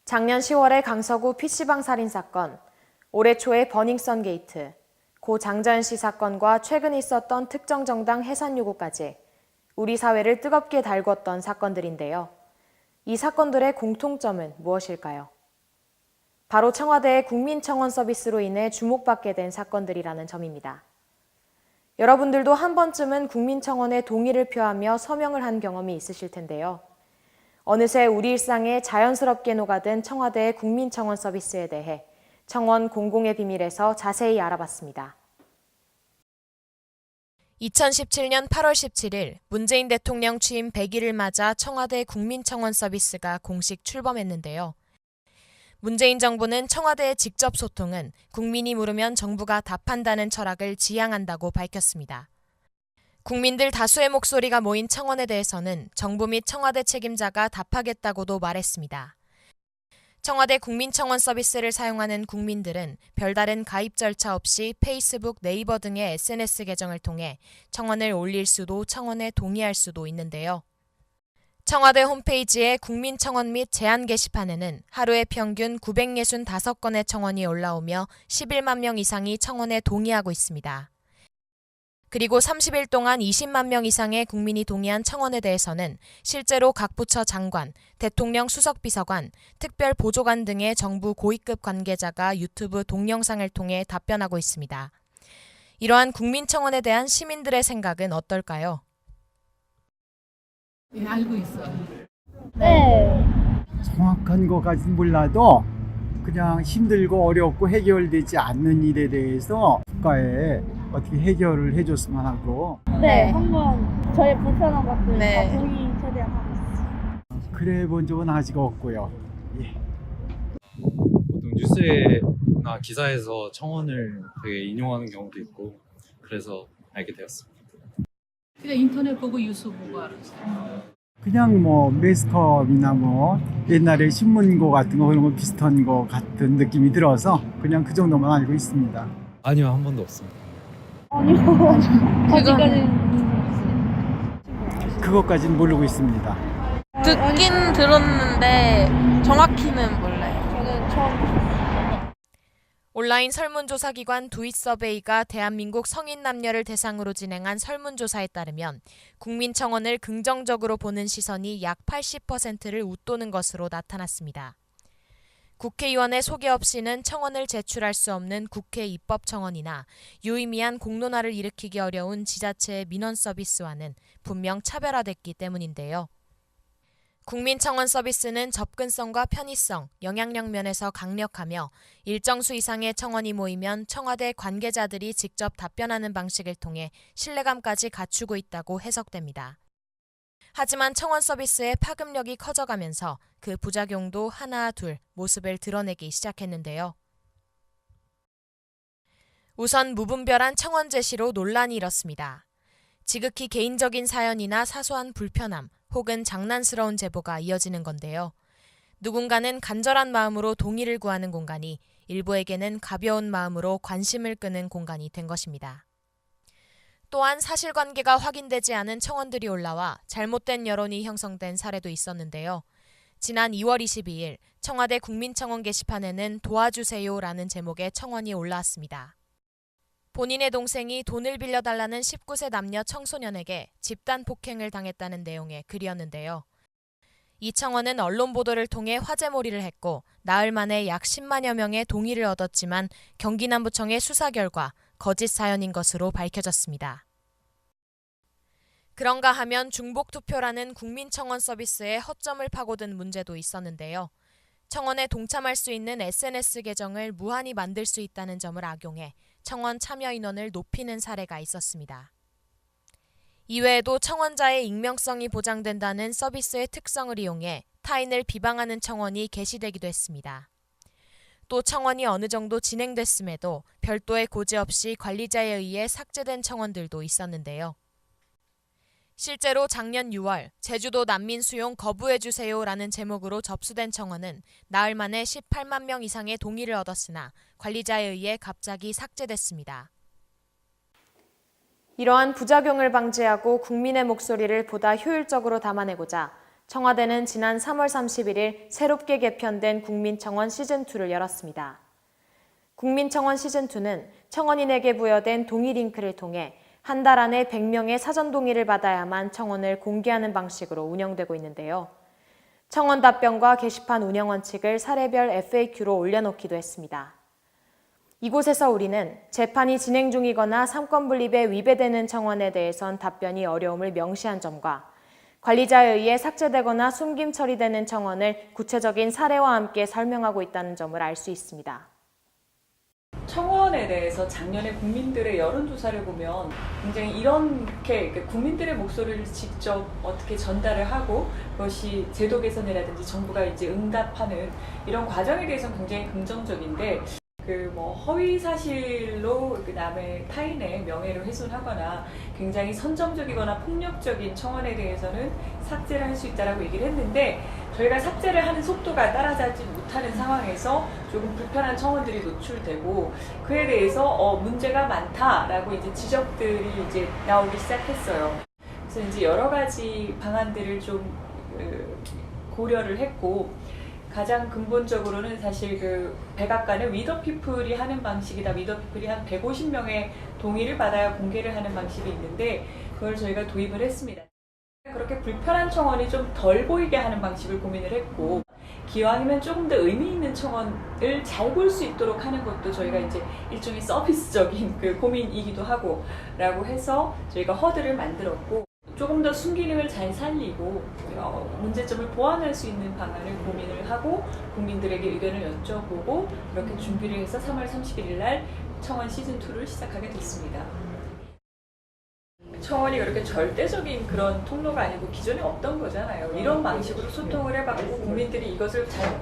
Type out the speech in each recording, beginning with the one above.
작년 10월의 강서구 PC방 살인 사건, 올해 초의 버닝썬 게이트, 고 장자연 씨 사건과 최근 있었던 특정 정당 해산 요구까지 우리 사회를 뜨겁게 달궜던 사건들인데요. 이 사건들의 공통점은 무엇일까요? 바로 청와대의 국민청원 서비스로 인해 주목받게 된 사건들이라는 점입니다. 여러분들도 한 번쯤은 국민청원에 동의를 표하며 서명을 한 경험이 있으실 텐데요. 어느새 우리 일상에 자연스럽게 녹아든 청와대의 국민청원 서비스에 대해 청원 공공의 비밀에서 자세히 알아봤습니다. 2017년 8월 17일 문재인 대통령 취임 100일을 맞아 청와대 국민청원 서비스가 공식 출범했는데요. 문재인 정부는 청와대의 직접 소통은 국민이 물으면 정부가 답한다는 철학을 지향한다고 밝혔습니다. 국민들 다수의 목소리가 모인 청원에 대해서는 정부 및 청와대 책임자가 답하겠다고도 말했습니다. 청와대 국민청원 서비스를 사용하는 국민들은 별다른 가입 절차 없이 페이스북, 네이버 등의 SNS 계정을 통해 청원을 올릴 수도 청원에 동의할 수도 있는데요. 청와대 홈페이지의 국민청원 및 제안 게시판에는 하루에 평균 965건의 청원이 올라오며 11만 명 이상이 청원에 동의하고 있습니다. 그리고 30일 동안 20만 명 이상의 국민이 동의한 청원에 대해서는 실제로 각 부처 장관, 대통령 수석비서관, 특별보조관 등의 정부 고위급 관계자가 유튜브 동영상을 통해 답변하고 있습니다. 이러한 국민청원에 대한 시민들의 생각은 어떨까요? 네, 알고 있어요. 네. 정확한 것까지는 몰라도 그냥 힘들고 어렵고 해결되지 않는 일에 대해서 국가에 어떻게 해결을 해줬으면 하고 네, 한번 저의 불편한 것들 네. 다 동의 최대한 하고 있어요. 그래 본 적은 아직 없고요. 예. 보통 뉴스나 기사에서 청원을 되게 인용하는 경우도 있고 그래서 알게 되었습니다. 그냥 인터넷 보고 뉴스 보고 알았어요. 그냥 뭐 매스컴이나 뭐 옛날에 신문고 같은 거 그런 거 비슷한 거 같은 느낌이 들어서 그냥 그 정도만 알고 있습니다. 아니요, 한 번도 없습니다. 아니요. 아직까지는 그것까지는 모르고 있습니다. 듣긴 들었는데 정확히는 몰라요. 저는 처음 온라인 설문조사기관 두잇서베이가 대한민국 성인 남녀를 대상으로 진행한 설문조사에 따르면 국민청원을 긍정적으로 보는 시선이 약 80%를 웃도는 것으로 나타났습니다. 국회의원의 소개 없이는 청원을 제출할 수 없는 국회 입법청원이나 유의미한 공론화를 일으키기 어려운 지자체의 민원 서비스와는 분명 차별화됐기 때문인데요. 국민청원 서비스는 접근성과 편의성, 영향력 면에서 강력하며 일정 수 이상의 청원이 모이면 청와대 관계자들이 직접 답변하는 방식을 통해 신뢰감까지 갖추고 있다고 해석됩니다. 하지만 청원 서비스의 파급력이 커져가면서 그 부작용도 하나 둘 모습을 드러내기 시작했는데요. 우선 무분별한 청원 제시로 논란이 일었습니다. 지극히 개인적인 사연이나 사소한 불편함, 혹은 장난스러운 제보가 이어지는 건데요. 누군가는 간절한 마음으로 동의를 구하는 공간이 일부에게는 가벼운 마음으로 관심을 끄는 공간이 된 것입니다. 또한 사실관계가 확인되지 않은 청원들이 올라와 잘못된 여론이 형성된 사례도 있었는데요. 지난 2월 22일 청와대 국민청원 게시판에는 도와주세요라는 제목의 청원이 올라왔습니다. 본인의 동생이 돈을 빌려달라는 19세 남녀 청소년에게 집단 폭행을 당했다는 내용의 글이었는데요. 이 청원은 언론 보도를 통해 화제몰이를 했고 나흘 만에 약 10만여 명의 동의를 얻었지만 경기남부청의 수사 결과 거짓 사연인 것으로 밝혀졌습니다. 그런가 하면 중복투표라는 국민청원 서비스에 허점을 파고든 문제도 있었는데요. 청원에 동참할 수 있는 SNS 계정을 무한히 만들 수 있다는 점을 악용해 청원 참여 인원을 높이는 사례가 있었습니다. 이외에도 청원자의 익명성이 보장된다는 서비스의 특성을 이용해 타인을 비방하는 청원이 게시되기도 했습니다. 또 청원이 어느 정도 진행됐음에도 별도의 고지 없이 관리자에 의해 삭제된 청원들도 있었는데요. 실제로 작년 6월 제주도 난민 수용 거부해주세요라는 제목으로 접수된 청원은 나흘 만에 18만 명 이상의 동의를 얻었으나 관리자에 의해 갑자기 삭제됐습니다. 이러한 부작용을 방지하고 국민의 목소리를 보다 효율적으로 담아내고자 청와대는 지난 3월 31일 새롭게 개편된 국민청원 시즌2를 열었습니다. 국민청원 시즌2는 청원인에게 부여된 동의 링크를 통해 한 달 안에 100명의 사전 동의를 받아야만 청원을 공개하는 방식으로 운영되고 있는데요. 청원 답변과 게시판 운영 원칙을 사례별 FAQ로 올려놓기도 했습니다. 이곳에서 우리는 재판이 진행 중이거나 삼권 분립에 위배되는 청원에 대해선 답변이 어려움을 명시한 점과 관리자에 의해 삭제되거나 숨김 처리되는 청원을 구체적인 사례와 함께 설명하고 있다는 점을 알 수 있습니다. 청원에 대해서 작년에 국민들의 여론조사를 보면 굉장히 이렇게 국민들의 목소리를 직접 어떻게 전달을 하고 그것이 제도 개선이라든지 정부가 이제 응답하는 이런 과정에 대해서는 굉장히 긍정적인데 허위 사실로 남의 타인의 명예를 훼손하거나 굉장히 선정적이거나 폭력적인 청원에 대해서는 삭제를 할 수 있다라고 얘기를 했는데 저희가 삭제를 하는 속도가 따라잡지 못하는 상황에서 조금 불편한 청원들이 노출되고 그에 대해서 문제가 많다라고 이제 지적들이 이제 나오기 시작했어요. 그래서 이제 여러 가지 방안들을 좀 고려를 했고 가장 근본적으로는 사실 백악관은 위더피플이 하는 방식이다. 위더피플이 한 150명의 동의를 받아야 공개를 하는 방식이 있는데 그걸 저희가 도입을 했습니다. 그렇게 불편한 청원이 좀 덜 보이게 하는 방식을 고민을 했고 기왕이면 조금 더 의미 있는 청원을 잘 볼 수 있도록 하는 것도 저희가 이제 일종의 서비스적인 고민이기도 하고 라고 해서 저희가 허드를 만들었고 조금 더 순기능을 잘 살리고 문제점을 보완할 수 있는 방안을 고민을 하고 국민들에게 의견을 여쭤보고 그렇게 준비를 해서 3월 31일 날 청원 시즌2를 시작하게 됐습니다. 청원이 그렇게 절대적인 그런 통로가 아니고 기존에 없던 거잖아요. 이런 방식으로 소통을 해봤고 국민들이 이것을 잘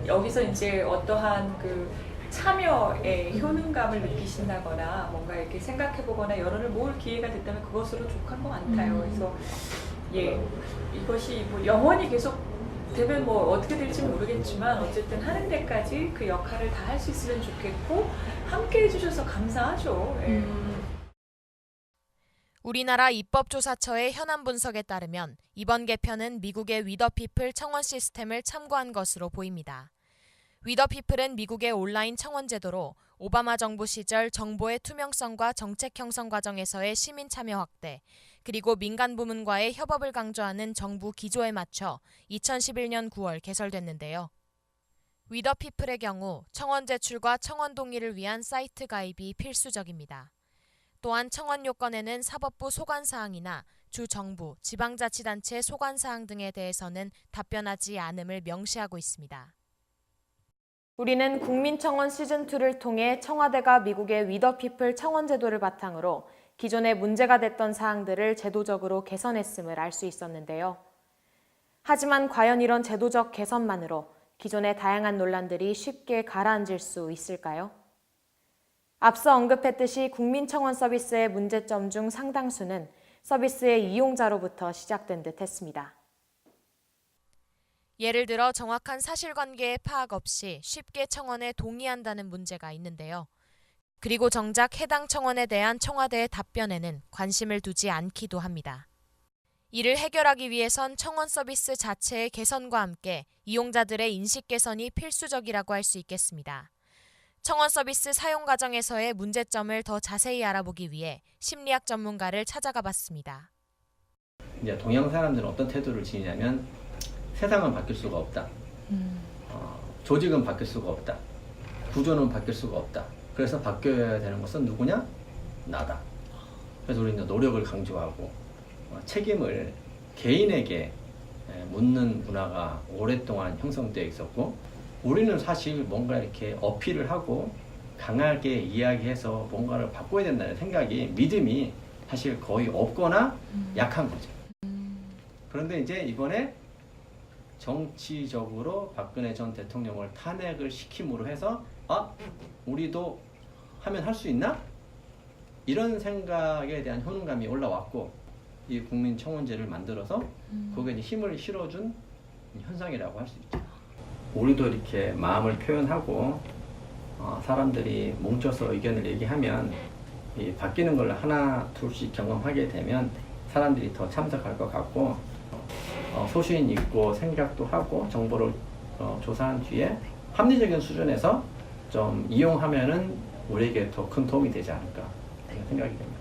여기서 이제 어떠한 참여의 효능감을 느끼신다거나 뭔가 이렇게 생각해보거나 여론을 모을 기회가 됐다면 그것으로 족한 것 같아요. 그래서 이것이 영원히 계속 되면 어떻게 될지 모르겠지만 어쨌든 하는 데까지 그 역할을 다 할 수 있으면 좋겠고 함께 해주셔서 감사하죠. 우리나라 입법조사처의 현안 분석에 따르면 이번 개편은 미국의 위더피플 청원 시스템을 참고한 것으로 보입니다. 위더피플은 미국의 온라인 청원 제도로 오바마 정부 시절 정보의 투명성과 정책 형성 과정에서의 시민 참여 확대, 그리고 민간 부문과의 협업을 강조하는 정부 기조에 맞춰 2011년 9월 개설됐는데요. 위더피플의 경우 청원 제출과 청원 동의를 위한 사이트 가입이 필수적입니다. 또한 청원 요건에는 사법부 소관사항이나 주 정부, 지방자치단체 소관사항 등에 대해서는 답변하지 않음을 명시하고 있습니다. 우리는 국민청원 시즌2를 통해 청와대가 미국의 위더피플 청원 제도를 바탕으로 기존에 문제가 됐던 사항들을 제도적으로 개선했음을 알 수 있었는데요. 하지만 과연 이런 제도적 개선만으로 기존의 다양한 논란들이 쉽게 가라앉을 수 있을까요? 앞서 언급했듯이 국민청원 서비스의 문제점 중 상당수는 서비스의 이용자로부터 시작된 듯 했습니다. 예를 들어 정확한 사실관계의 파악 없이 쉽게 청원에 동의한다는 문제가 있는데요. 그리고 정작 해당 청원에 대한 청와대의 답변에는 관심을 두지 않기도 합니다. 이를 해결하기 위해선 청원 서비스 자체의 개선과 함께 이용자들의 인식 개선이 필수적이라고 할 수 있겠습니다. 청원 서비스 사용 과정에서의 문제점을 더 자세히 알아보기 위해 심리학 전문가를 찾아가 봤습니다. 이제 동양 사람들은 어떤 태도를 지니냐면 세상은 바뀔 수가 없다. 조직은 바뀔 수가 없다. 구조는 바뀔 수가 없다. 그래서 바뀌어야 되는 것은 누구냐? 나다. 그래서 우리는 노력을 강조하고 책임을 개인에게 묻는 문화가 오랫동안 형성되어 있었고 우리는 사실 뭔가 이렇게 어필을 하고 강하게 이야기해서 뭔가를 바꿔야 된다는 생각이 믿음이 사실 거의 없거나 약한 거죠. 그런데 이제 이번에 정치적으로 박근혜 전 대통령을 탄핵을 시킴으로 해서 우리도 하면 할 수 있나? 이런 생각에 대한 효능감이 올라왔고 이 국민청원제를 만들어서 거기에 힘을 실어준 현상이라고 할 수 있죠. 우리도 이렇게 마음을 표현하고 사람들이 뭉쳐서 의견을 얘기하면 이 바뀌는 걸 하나 둘씩 경험하게 되면 사람들이 더 참석할 것 같고 소신 있고 생각도 하고 정보를 조사한 뒤에 합리적인 수준에서 좀 이용하면은 우리에게 더 큰 도움이 되지 않을까 생각이 됩니다.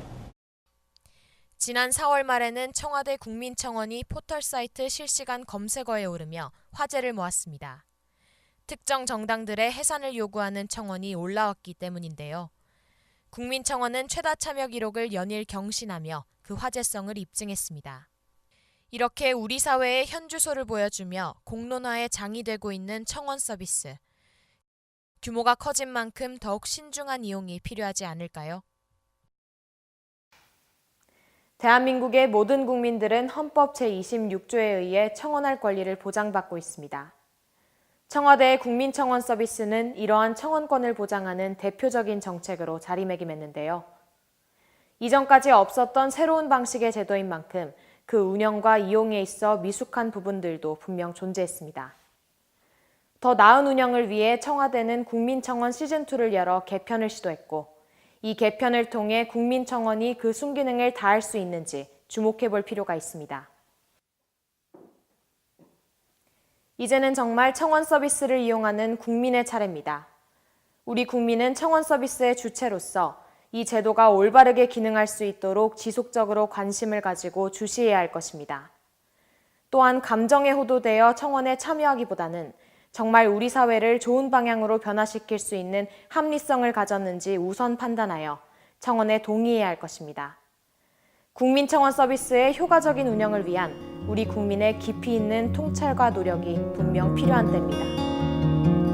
지난 4월 말에는 청와대 국민청원이 포털 사이트 실시간 검색어에 오르며 화제를 모았습니다. 특정 정당들의 해산을 요구하는 청원이 올라왔기 때문인데요. 국민청원은 최다 참여 기록을 연일 경신하며 그 화제성을 입증했습니다. 이렇게 우리 사회의 현주소를 보여주며 공론화의 장이 되고 있는 청원 서비스. 규모가 커진 만큼 더욱 신중한 이용이 필요하지 않을까요? 대한민국의 모든 국민들은 헌법 제26조에 의해 청원할 권리를 보장받고 있습니다. 청와대의 국민청원 서비스는 이러한 청원권을 보장하는 대표적인 정책으로 자리매김했는데요. 이전까지 없었던 새로운 방식의 제도인 만큼 그 운영과 이용에 있어 미숙한 부분들도 분명 존재했습니다. 더 나은 운영을 위해 청와대는 국민청원 시즌2를 열어 개편을 시도했고 이 개편을 통해 국민청원이 그 순기능을 다할 수 있는지 주목해 볼 필요가 있습니다. 이제는 정말 청원 서비스를 이용하는 국민의 차례입니다. 우리 국민은 청원 서비스의 주체로서 이 제도가 올바르게 기능할 수 있도록 지속적으로 관심을 가지고 주시해야 할 것입니다. 또한 감정에 호도되어 청원에 참여하기보다는 정말 우리 사회를 좋은 방향으로 변화시킬 수 있는 합리성을 가졌는지 우선 판단하여 청원에 동의해야 할 것입니다. 국민청원 서비스의 효과적인 운영을 위한 우리 국민의 깊이 있는 통찰과 노력이 분명 필요한 때입니다.